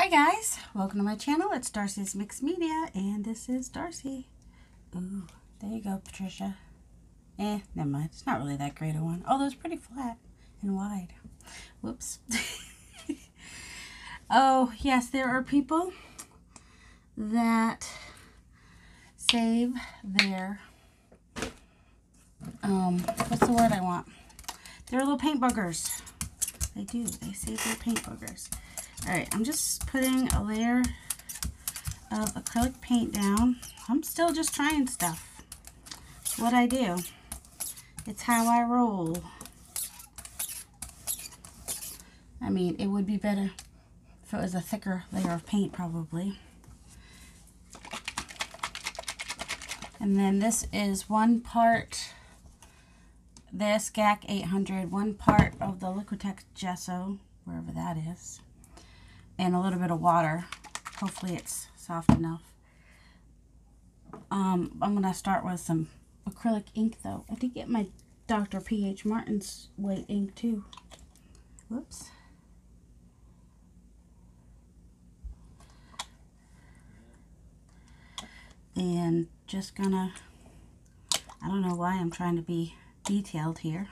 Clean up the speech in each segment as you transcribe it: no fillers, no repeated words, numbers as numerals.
Hi guys, welcome to my channel. It's Darcy's Mixed Media, and this is Darcy. Ooh, there you go, Patricia. Never mind. It's not really that great a one, although it's pretty flat and wide. Whoops. Oh, yes, there are people that save their, what's the word I want? They're little paint boogers. They do. They save their paint boogers. Alright, I'm just putting a layer of acrylic paint down. I'm still just trying stuff. It's what I do. It's how I roll. I mean, it would be better if it was a thicker layer of paint, probably. And then this is 1 part this GAC 800, 1 part of the Liquitex gesso, wherever that is, and a little bit of water. Hopefully it's soft enough. I'm going to start with some acrylic ink though. I did get my Dr. P.H. Martin's white ink too. Whoops. And just gonna, I don't know why I'm trying to be detailed here.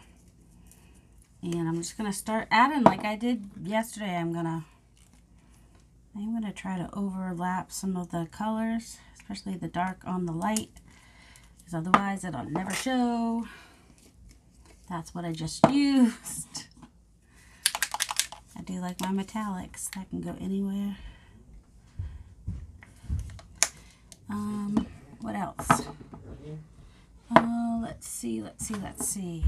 And I'm just gonna start adding like I did yesterday. I'm gonna try to overlap some of the colors, especially the dark on the light, because otherwise it'll never show. That's what I just used. I do like my metallics. That can go anywhere. What else? Let's see.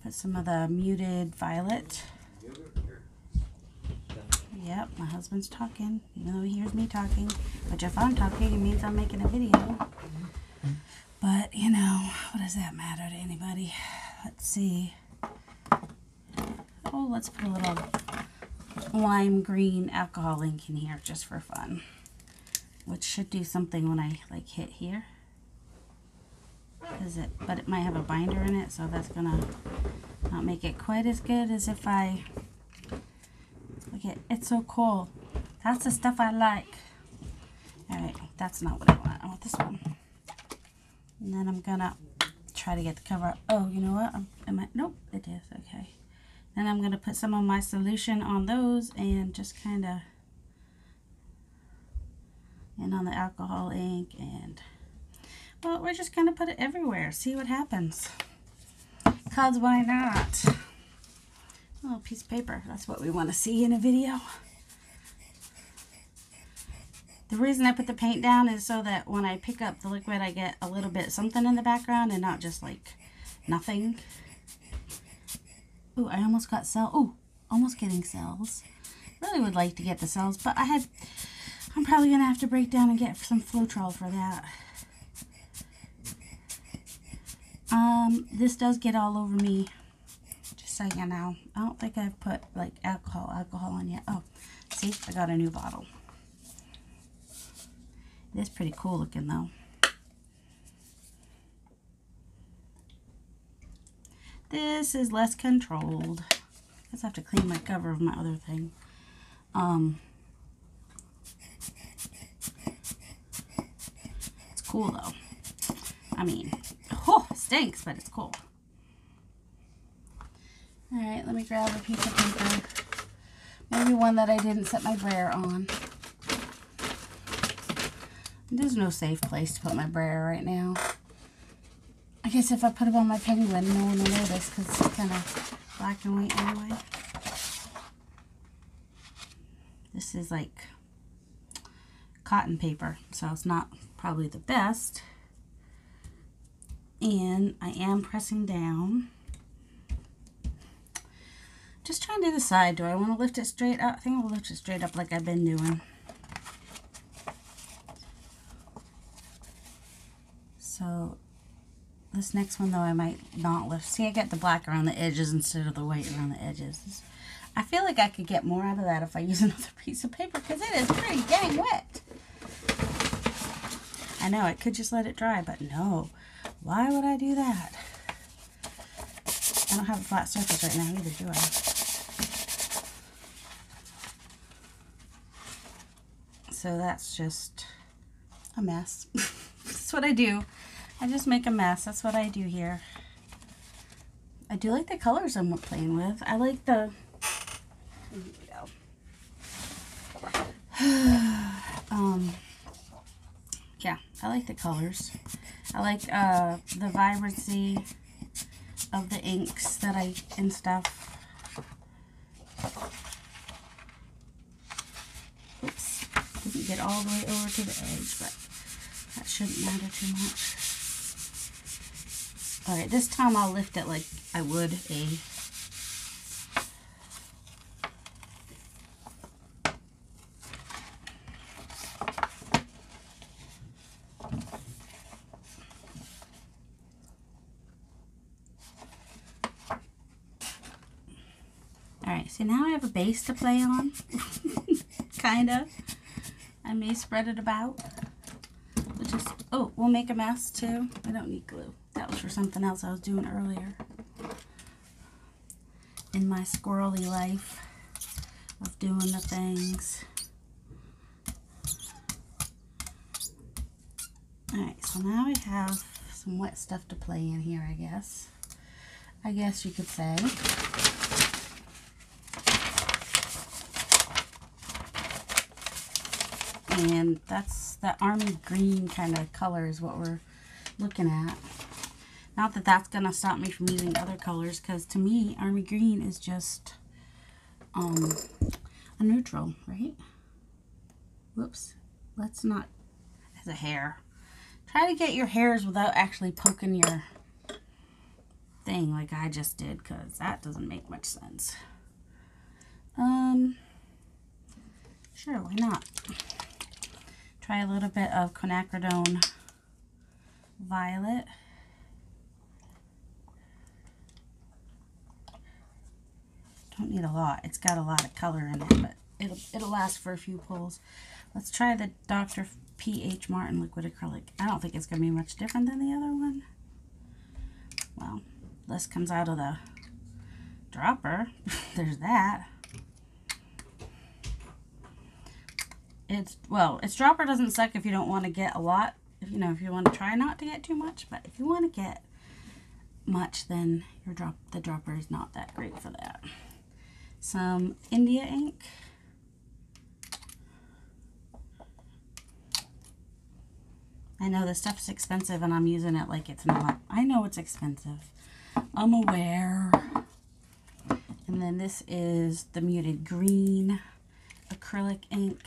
Put some of the muted violet. Yep, my husband's talking, even though he hears me talking. Which if I'm talking, it means I'm making a video. But, you know, what does that matter to anybody? Let's see. Oh, let's put a little lime green alcohol ink in here just for fun. Which should do something when I like hit here. But it might have a binder in it, so that's gonna not make it quite as good as if I look at it's so cool. That's the stuff I like. Alright, that's not what I want. I want this one. And then I'm gonna try to get the cover up. Oh, you know what? Nope, it is. Okay. Then I'm gonna put some of my solution on those and just kinda and on the alcohol ink, and well, we're just gonna put it everywhere, see what happens, cause why not? A little piece of paper, that's what we want to see in a video. The reason I put the paint down is so that when I pick up the liquid I get a little bit something in the background and not just like nothing. Ooh, I almost got cells. Ooh, almost getting cells. Really would like to get the cells, but I'm probably going to have to break down and get some Floetrol for that. This does get all over me, just so you know. I don't think I've put like alcohol on yet. Oh, see, I got a new bottle. It is pretty cool looking though. This is less controlled. I guess I have to clean my cover of my other thing. Cool though. I mean, oh, it stinks, but it's cool. Alright, let me grab a piece of paper. Maybe one that I didn't set my brayer on. There's no safe place to put my brayer right now. I guess if I put it on my penguin, no one will notice because it's kind of black and white anyway. This is like cotton paper, so it's not probably the best. And I am pressing down. Just trying to decide, do I want to lift it straight up? I think I'll lift it straight up like I've been doing. So this next one though I might not lift. See, I get the black around the edges instead of the white around the edges. I feel like I could get more out of that if I use another piece of paper because it is pretty dang wet. I know, I could just let it dry, but no. Why would I do that? I don't have a flat surface right now either, do I? so that's just a mess. That's what I do. I just make a mess. That's what I do here. I do like the colors I'm playing with. I like the... Here we go. Yeah, I like the colors. I like the vibrancy of the inks that and stuff. Oops, didn't get all the way over to the edge, but that shouldn't matter too much. Alright, this time I'll lift it like I would a... Alright, so now I have a base to play on. Kinda. I may spread it about. Which is, oh, we'll make a mess too. I don't need glue. That was for something else I was doing earlier. In my squirrely life of doing the things. Alright, so now I have some wet stuff to play in here, I guess. I guess you could say. And that's the army green kind of color is what we're looking at. Not that that's going to stop me from using other colors, because to me, army green is just a neutral, right? Whoops. Let's not... As a hair. Try to get your hairs without actually poking your thing like I just did, because that doesn't make much sense. Sure, why not? Try a little bit of quinacridone violet. Don't need a lot. It's got a lot of color in it, but it'll last for a few pulls. Let's try the Dr. P.H. Martin liquid acrylic. I don't think it's going to be much different than the other one. Well, this comes out of the dropper. There's that. Its dropper doesn't suck if you don't want to get a lot. If you want to try not to get too much, but if you want to get much, then the dropper is not that great for that. Some India ink. I know this stuff's expensive and I'm using it like it's not. I know it's expensive. I'm aware. And then this is the muted green acrylic ink,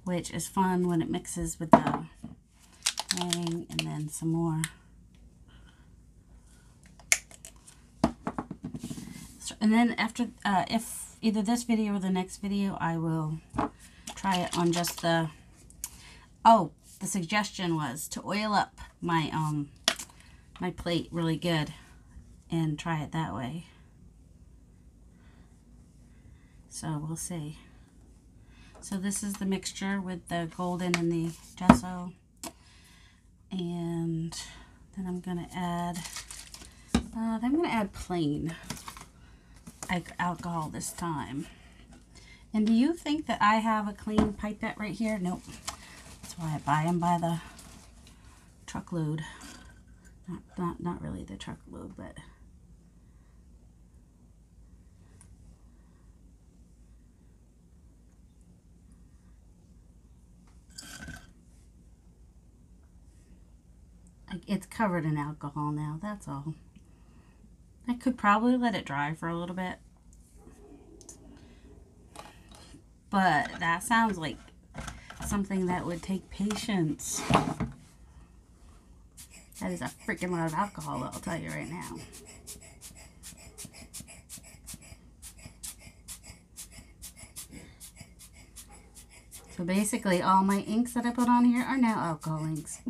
which is fun when it mixes with the thing, and then some more. And then after, if either this video or the next video, I will try it on just the, oh, the suggestion was to oil up my, my plate really good and try it that way. So we'll see. So this is the mixture with the golden and the gesso. And then I'm going to add plain alcohol this time. And do you think that I have a clean pipette right here? Nope. That's why I buy them by the truckload. Not really the truckload, but... It's covered in alcohol now, that's all. I could probably let it dry for a little bit. But that sounds like something that would take patience. That is a freaking lot of alcohol, I'll tell you right now. So basically all my inks that I put on here are now alcohol inks.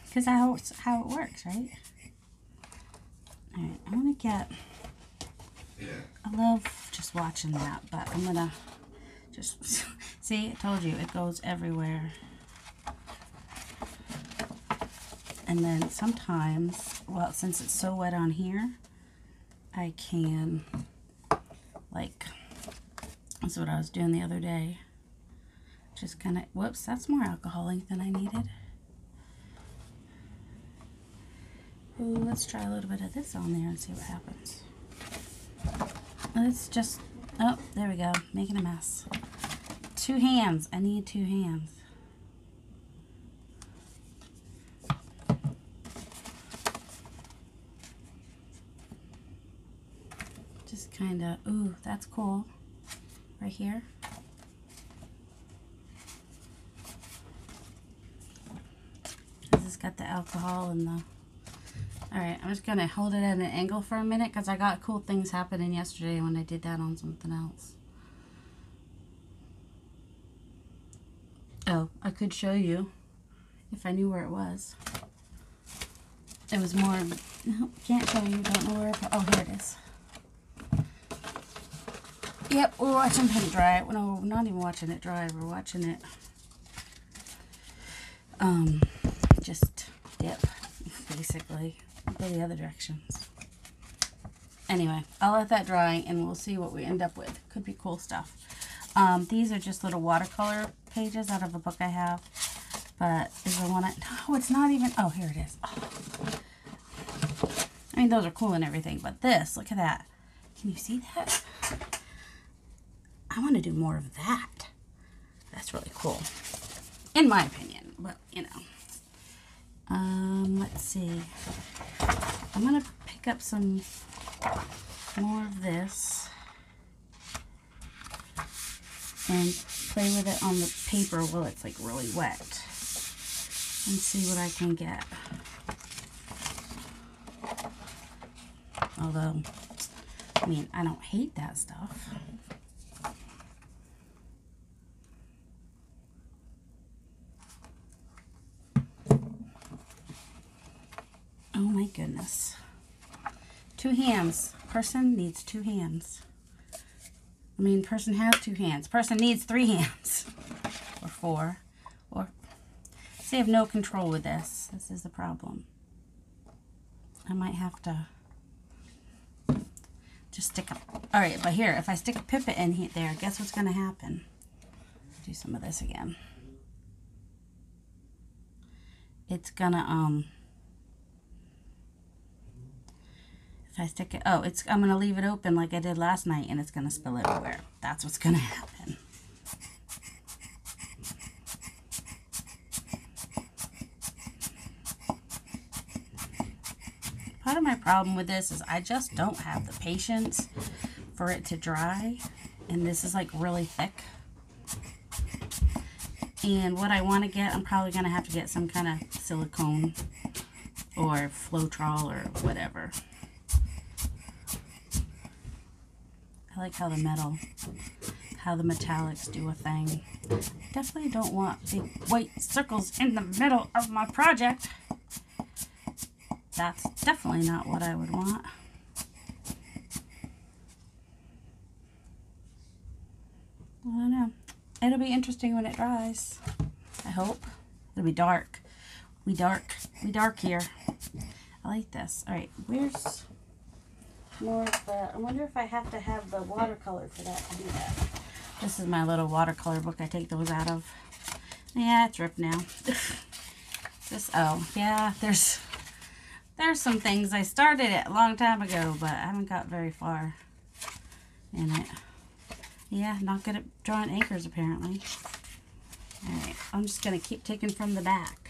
Because that's how it works, right? Alright, I'm going to get... I love just watching that, but I'm going to just... See, I told you, it goes everywhere. And then sometimes, well, since it's so wet on here, I can, Like, that's what I was doing the other day. Just kind of, whoops, that's more alcohol ink than I needed. Ooh, let's try a little bit of this on there and see what happens. Let's just, oh, there we go, making a mess. 2 hands, I need 2 hands. Just kind of, ooh, that's cool. Right here. This has got the alcohol and the... Alright, I'm just going to hold it at an angle for a minute because I got cool things happening yesterday when I did that on something else. Oh, I could show you if I knew where it was. It was more... No, can't show you, don't know where it... Oh, here it is. Yep, we're watching paint dry. No, we're not even watching it dry. We're watching it just dip, basically. Go the other directions. Anyway, I'll let that dry and we'll see what we end up with. Could be cool stuff. These are just little watercolor pages out of a book I have. But is the one I... No, it's not even... Oh, here it is. Oh. I mean, those are cool and everything, but this, look at that. Can you see that? I want to do more of that. That's really cool. In my opinion, but, you know. Let's see. I'm going to pick up some more of this and play with it on the paper while it's like really wet and see what I can get. Although, I mean, I don't hate that stuff. Oh my goodness. 2 hands. Person needs 2 hands. I mean, person has 2 hands. Person needs 3 hands. Or 4. Or, see, I have no control with this. This is the problem. I might have to just stick a... Alright, but here, if I stick a pipette in here, there, guess what's going to happen? Do some of this again. It's gonna, if I stick it, oh, it's, I'm gonna leave it open like I did last night and it's gonna spill everywhere. That's what's gonna happen. Part of my problem with this is I just don't have the patience for it to dry, and this is like really thick. And what I want to get, I'm probably going to have to get some kind of silicone or Floetrol or whatever. I like how the metallics do a thing. Definitely don't want big white circles in the middle of my project. That's definitely not what I would want. I don't know. It'll be interesting when it dries. I hope. It'll be dark. We dark here. I like this. Alright, where's more of the... I wonder if I have to have the watercolor for that to do that. This is my little watercolor book I take those out of. Yeah, it's ripped now. This, oh, yeah, there's some things I started it a long time ago, but I haven't got very far in it. Yeah, not good at drawing anchors apparently. Alright, I'm just going to keep taking from the back.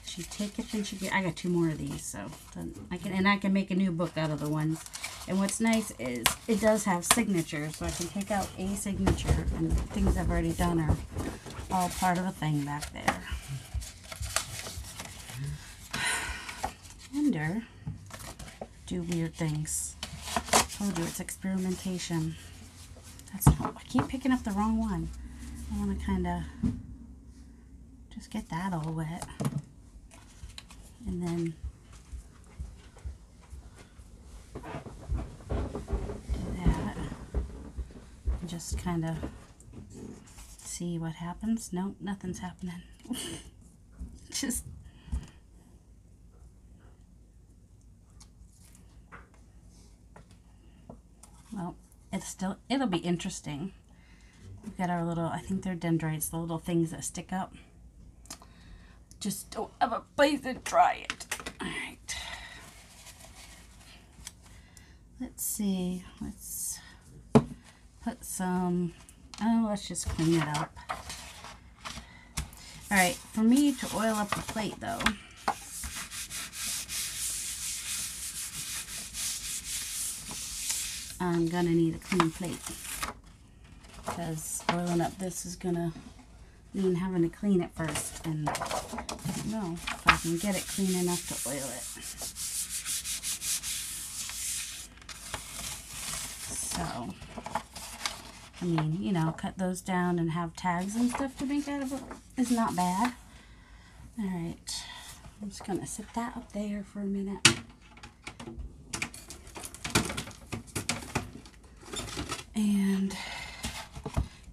She take it, then she get... I got 2 more of these, so I can make a new book out of the ones. And what's nice is it does have signatures, so I can take out a signature, and things I've already done are all part of a thing back there. Wonder, do weird things. Told you it's experimentation. That's not, I keep picking up the wrong one. I want to kind of just get that all wet. And then do that. And just kind of see what happens. Nope, nothing's happening. Just... Well, it'll be interesting. We've got our little, I think they're dendrites, the little things that stick up. Just don't have a place to try it. All right. Let's see. Let's put some, oh, let's just clean it up. All right, for me to oil up the plate though, I'm gonna need a clean plate, because oiling up this is gonna mean having to clean it first, and I don't know if I can get it clean enough to oil it. So, I mean, you know, cut those down and have tags and stuff to make out of it is not bad. All right, I'm just gonna sit that up there for a minute. And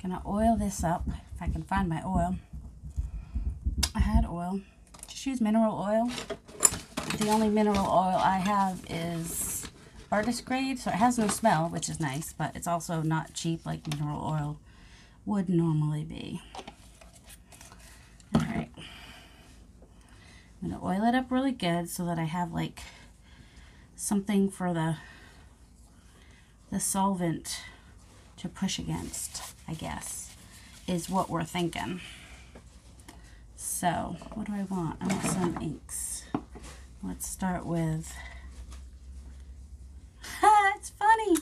gonna oil this up if I can find my oil. I had oil. Just use mineral oil. The only mineral oil I have is artist grade, so it has no smell, which is nice, but it's also not cheap like mineral oil would normally be. All right, I'm gonna oil it up really good so that I have like something for the solvent to push against, I guess, is what we're thinking. So, what do I want? I want some inks. Let's start with, it's funny.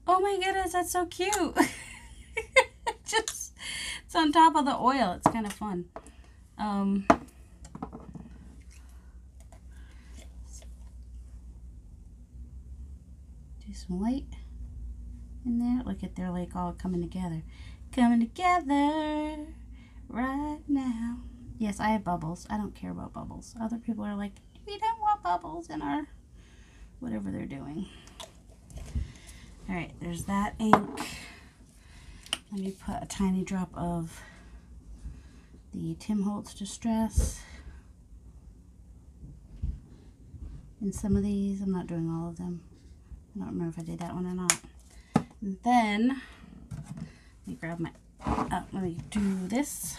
Oh my goodness, that's so cute. Just, it's on top of the oil. It's kind of fun. Do some light in there. Look at, they're like all coming together right now. Yes, I have bubbles. I don't care about bubbles. Other people are like, we don't want bubbles in our whatever they're doing. All right, there's that ink. Let me put a tiny drop of the Tim Holtz Distress in some of these. I'm not doing all of them. I don't remember if I did that one or not. And then let me grab my, let me do this.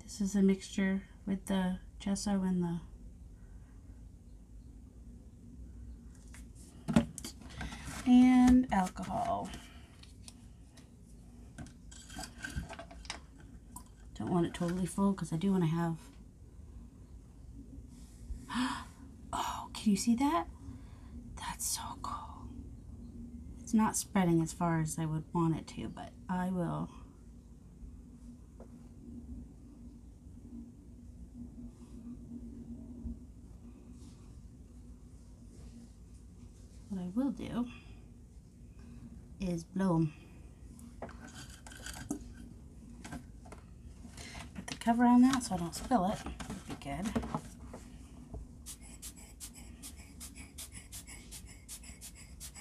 This is a mixture with the gesso and the alcohol. Don't want it totally full because I do want to have. Oh, can you see that? That's so cool. It's not spreading as far as I would want it to, but I will. What I will do is blow them. Put the cover on that so I don't spill it. Would be good.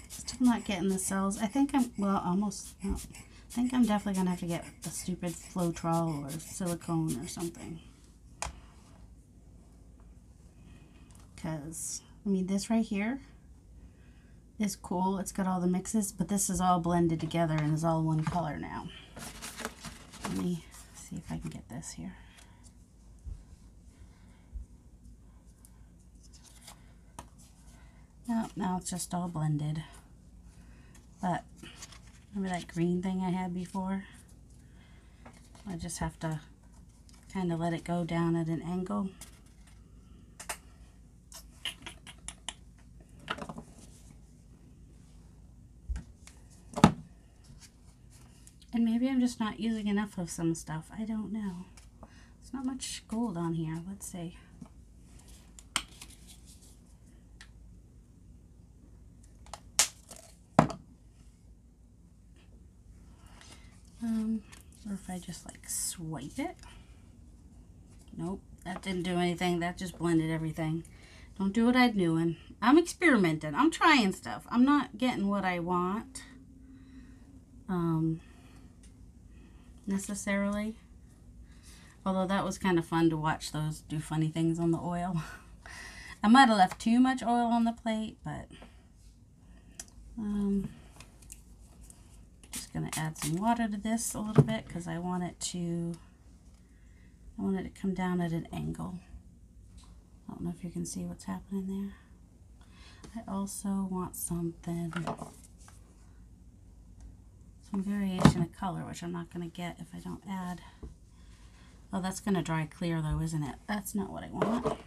Still not getting the cells. I think I'm, well, almost, no. I think I'm definitely going to have to get a stupid Floetrol or silicone or something. Because, I mean, this right here is cool. It's got all the mixes, but this is all blended together and is all one color now. Let me see if I can get this here. No, now it's just all blended. But remember that green thing I had before? I just have to kind of let it go down at an angle. And maybe I'm just not using enough of some stuff. I don't know. There's not much gold on here. Let's see. Or if I just like swipe it. Nope, that didn't do anything. That just blended everything. Don't do what I'm doing. I'm experimenting. I'm trying stuff. I'm not getting what I want. Necessarily. Although that was kind of fun to watch those do funny things on the oil. I might have left too much oil on the plate, but just going to add some water to this a little bit because I want it to come down at an angle. I don't know if you can see what's happening there. I also want some variation of color, which I'm not going to get if I don't add. Oh, that's going to dry clear though, isn't it? That's not what I want.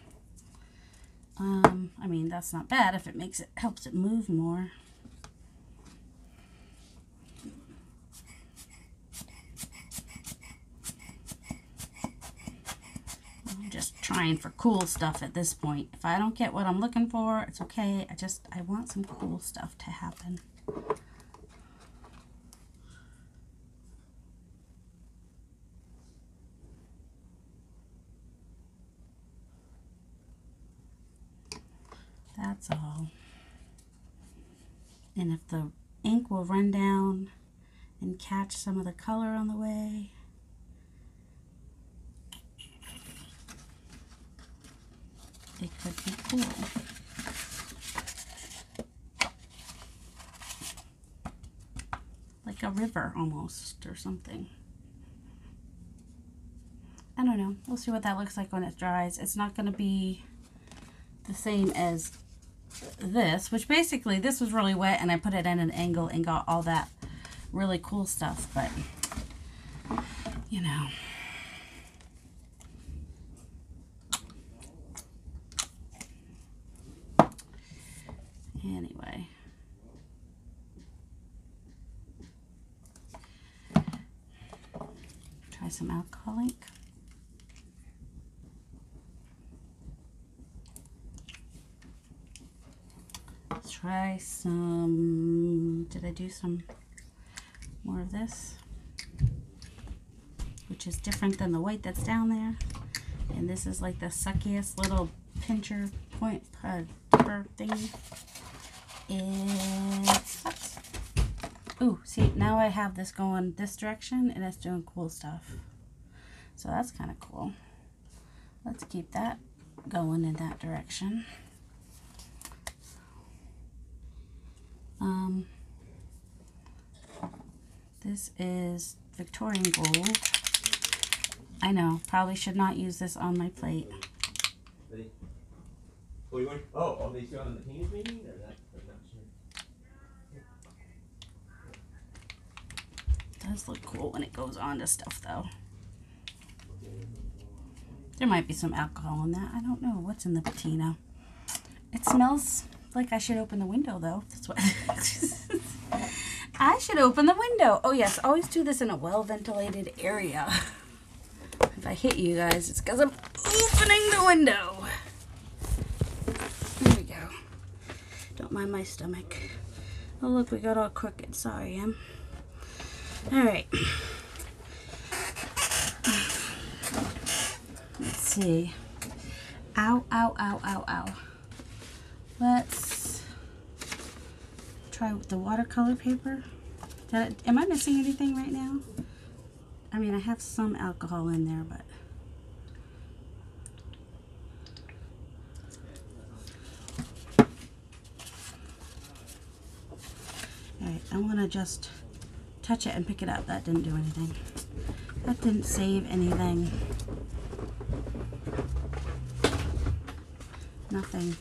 I mean, that's not bad if it helps it move more. I'm just trying for cool stuff at this point. If I don't get what I'm looking for, it's okay. I want some cool stuff to happen. That's all. And if the ink will run down and catch some of the color on the way. It could be cool. Like a river almost, or something. I don't know. We'll see what that looks like when it dries. It's not going to be the same as this, which basically this was really wet and I put it at an angle and got all that really cool stuff, but you know. Anyway. Try some alcohol ink. Try some, did I do some more of this? Which is different than the white that's down there. And this is like the suckiest little pincher point dipper thingy. Oops. Ooh, see, now I have this going this direction and it's doing cool stuff. So that's kind of cool. Let's keep that going in that direction. This is Victorian Gold. I know, probably should not use this on my plate. Ready? Oh, you want? Oh, they still on the paintings maybe? Or that? I'm not sure. It does look cool when it goes on to stuff though. There might be some alcohol in that. I don't know what's in the patina. It smells like I should open the window though. That's what. I should open the window. Oh yes, always do this in a well-ventilated area. If I hit you guys, it's because I'm opening the window. There we go. Don't mind my stomach. Oh look, we got all crooked. Sorry, Em. All right. Let's see. Ow, ow, ow, ow, ow. Let's try with the watercolor paper. Am I missing anything right now? I mean, I have some alcohol in there, but alright, I want to just touch it and pick it up. That didn't do anything. That didn't save anything. Nothing.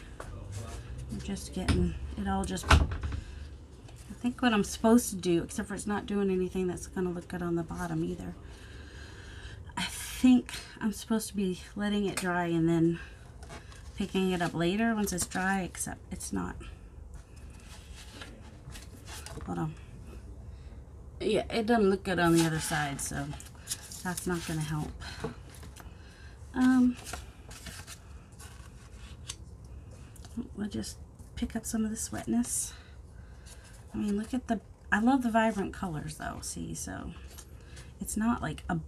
I'm just getting it all just... I think what I'm supposed to do, except for it's not doing anything that's going to look good on the bottom either. I think I'm supposed to be letting it dry and then picking it up later once it's dry, except it's not. Hold on. Yeah, it doesn't look good on the other side, so that's not going to help. We'll just pick up some of this wetness. I mean, look at I love the vibrant colors though, see, so it's not like I'm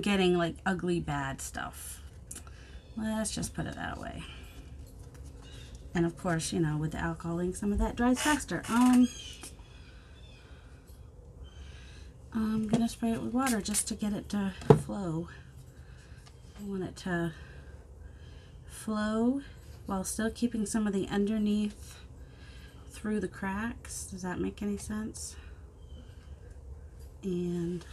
getting like ugly bad stuff. Let's just put it that way. And of course, you know, with the alcohol ink, some of that dries faster. I'm gonna spray it with water just to get it to flow. I want it to flow while still keeping some of the underneath through the cracks. Does that make any sense? And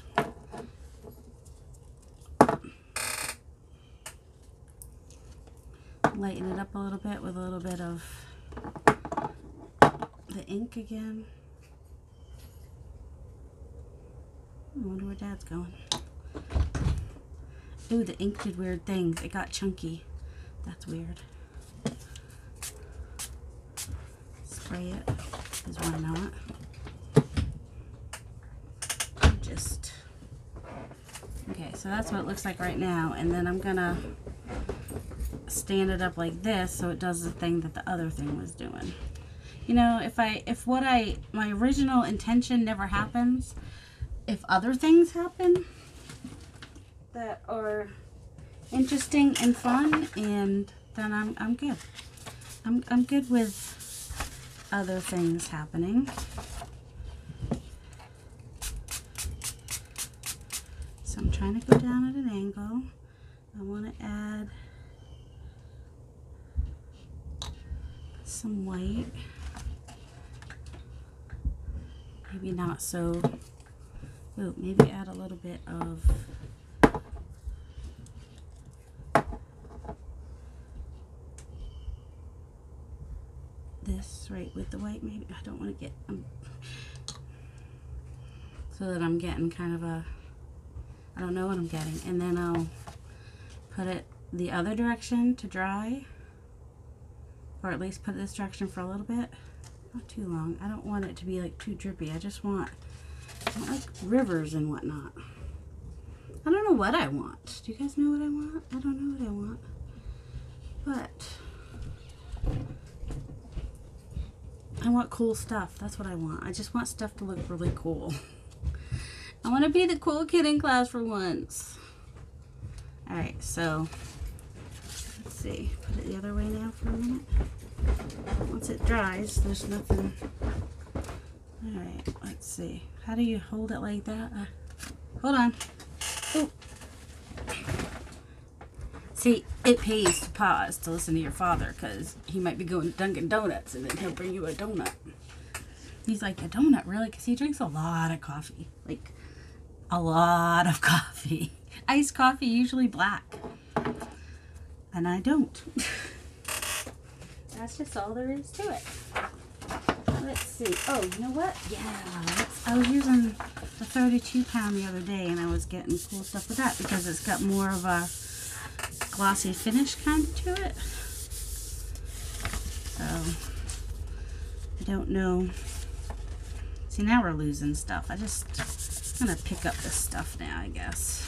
lighten it up a little bit with a little bit of the ink again. I wonder where Dad's going. Ooh, the ink did weird things. It got chunky. That's weird. Spray it, because why not? Just, okay, so that's what it looks like right now. And then I'm gonna stand it up like this so it does the thing that the other thing was doing. You know, if my original intention never happens, if other things happen that are interesting and fun, and then I'm good. I'm good with other things happening. So I'm trying to go down at an angle. I want to add some white. Maybe not so. Ooh, maybe add a little bit of this right with the white. Maybe I don't want to get so that I'm getting kind of a, I don't know what I'm getting. And then I'll put it the other direction to dry, or at least put this direction for a little bit. Not too long. I don't want it to be like too drippy. I just want like rivers and whatnot. I don't know what I want. Do you guys know what I want? I don't know what I want. But I want cool stuff. That's what I want. I just want stuff to look really cool. I want to be the cool kid in class for once. Alright, so let's see. Put it the other way now for a minute. Once it dries, there's nothing. Alright, let's see. How do you hold it like that? Hold on. Ooh. See, it pays to pause to listen to your father, because he might be going to Dunkin' Donuts and then he'll bring you a donut. He's like, a donut, really? Because he drinks a lot of coffee. Like, a lot of coffee. Iced coffee, usually black. And I don't. That's just all there is to it. Let's see. Oh, you know what? Yeah. I was using the 32 pound the other day, and I was getting cool stuff with that because it's got more of a glossy finish kind of to it. So, I don't know. See, now we're losing stuff. I'm going to pick up this stuff now, I guess.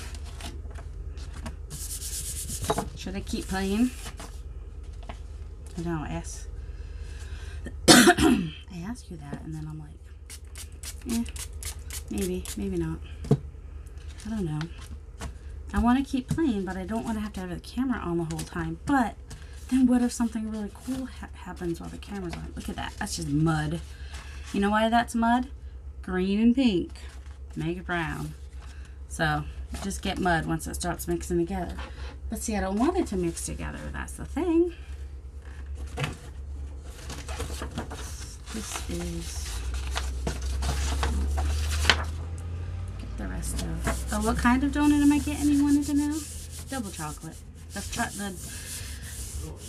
Should I keep playing? I don't know, I ask you that, and then I'm like, maybe not. I don't know. I want to keep playing, but I don't want to have the camera on the whole time. But then what if something really cool happens while the camera's on? Look at that. That's just mud. You know why that's mud? Green and pink make it brown. So just get mud once it starts mixing together. But see, I don't want it to mix together. That's the thing. This is, get the rest of, oh, what kind of donut am I getting, you wanted to know? Double chocolate.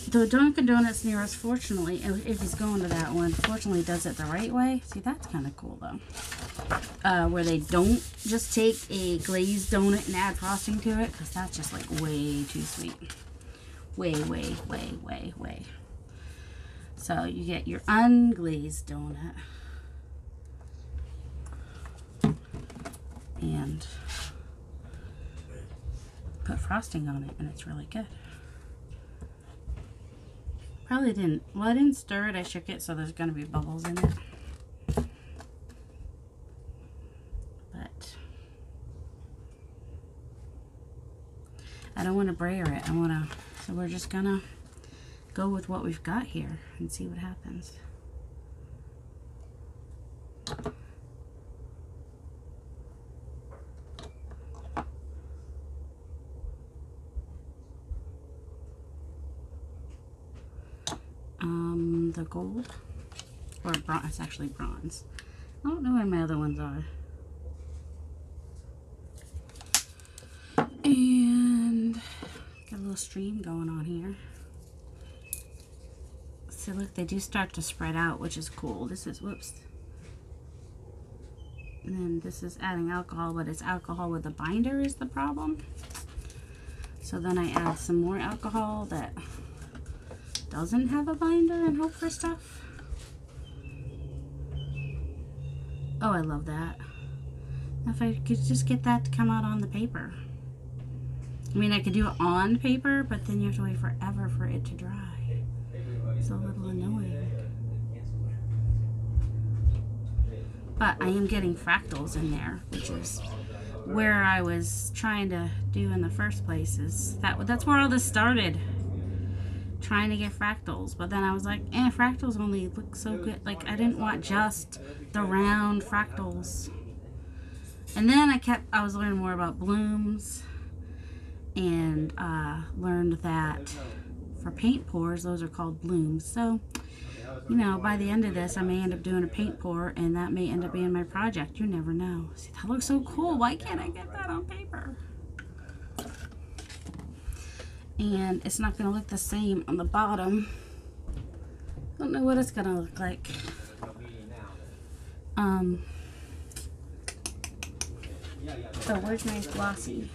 The Dunkin' Donuts near us, fortunately, if he's going to that one, fortunately does it the right way. See, that's kind of cool, though. Where they don't just take a glazed donut and add frosting to it, because that's just, like, way too sweet. Way. So you get your unglazed donut and put frosting on it, and it's really good. Probably didn't, well, I didn't stir it, I shook it, so there's going to be bubbles in it. But I don't want to brayer it. So we're just going to go with what we've got here and see what happens. the gold. Or bronze. It's actually bronze. I don't know where my other ones are. And got a little stream going on here. See, look, they do start to spread out, which is cool. This is, whoops. And then this is adding alcohol, but it's alcohol with a binder is the problem. So then I add some more alcohol that doesn't have a binder and hope for stuff. Oh, I love that. If I could just get that to come out on the paper. I mean, I could do it on paper, but then you have to wait forever for it to dry. It's a little annoying. But I am getting fractals in there, which is where I was trying to do in the first place. That's where all this started. Trying to get fractals, but then I was like, fractals only look so good. Like, I didn't want just the round fractals. And then I was learning more about blooms, and learned that for paint pours, those are called blooms. So, you know, by the end of this, I may end up doing a paint pour, and that may end up being my project. You never know. See, that looks so cool. Why can't I get that on paper? And it's not going to look the same on the bottom. Don't know what it's going to look like. So where's my glossy?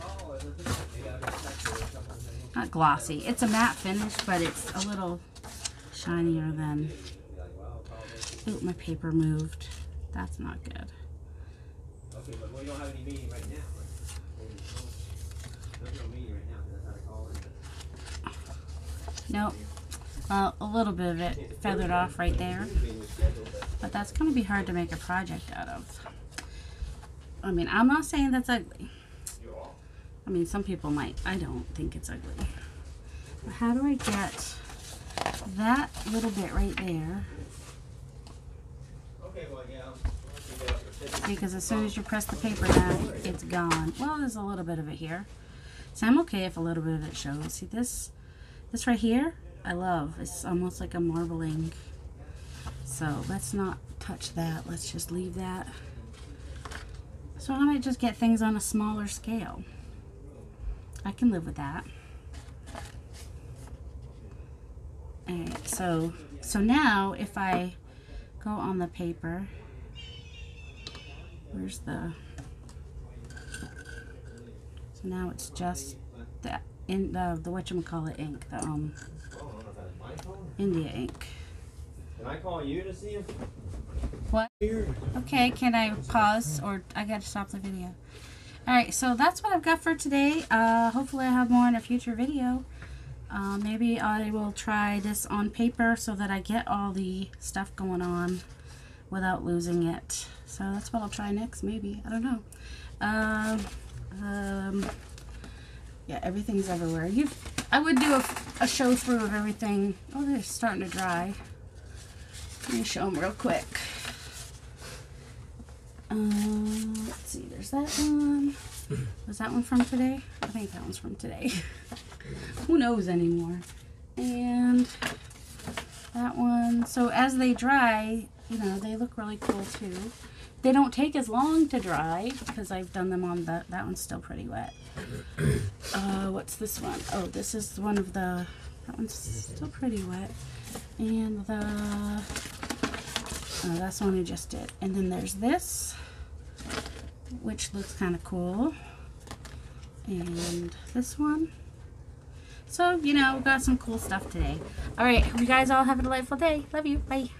Not glossy. It's a matte finish, but it's a little shinier than... Ooh, my paper moved. That's not good. Okay, but we don't have any meeting right now. There's no meeting right now. That's how I call it. Nope. Well, a little bit of it feathered off right there. But that's going to be hard to make a project out of. I mean, I'm not saying that's ugly. I mean, some people might. I don't think it's ugly. But how do I get that little bit right there? Because as soon as you press the paper down, it's gone. Well, there's a little bit of it here. So I'm okay if a little bit of it shows. See this right here? I love. It's almost like a marbling. So let's not touch that. Let's just leave that. So I might just get things on a smaller scale. I can live with that. Alright, so now if I go on the paper, where's the... So now it's just the whatchamacallit ink, the India ink. Can I call you to see if... What? Okay, can I pause, or I gotta stop the video? Alright, so that's what I've got for today. Hopefully I have more in a future video. Maybe I will try this on paper so that I get all the stuff going on without losing it. So that's what I'll try next, maybe. I don't know. Yeah, everything's everywhere. I would do a show through of everything. Oh, they're starting to dry. Let me show them real quick. Let's see, there's that one. Was that one from today? I think that one's from today. Who knows anymore? And that one. So as they dry, you know, they look really cool too. They don't take as long to dry because I've done them on that one's still pretty wet. What's this one? Oh, this is one of that one's still pretty wet. And that's the one we just did. And then there's this, which looks kind of cool. And this one. So, you know, we've got some cool stuff today. Alright, hope you guys all have a delightful day. Love you. Bye.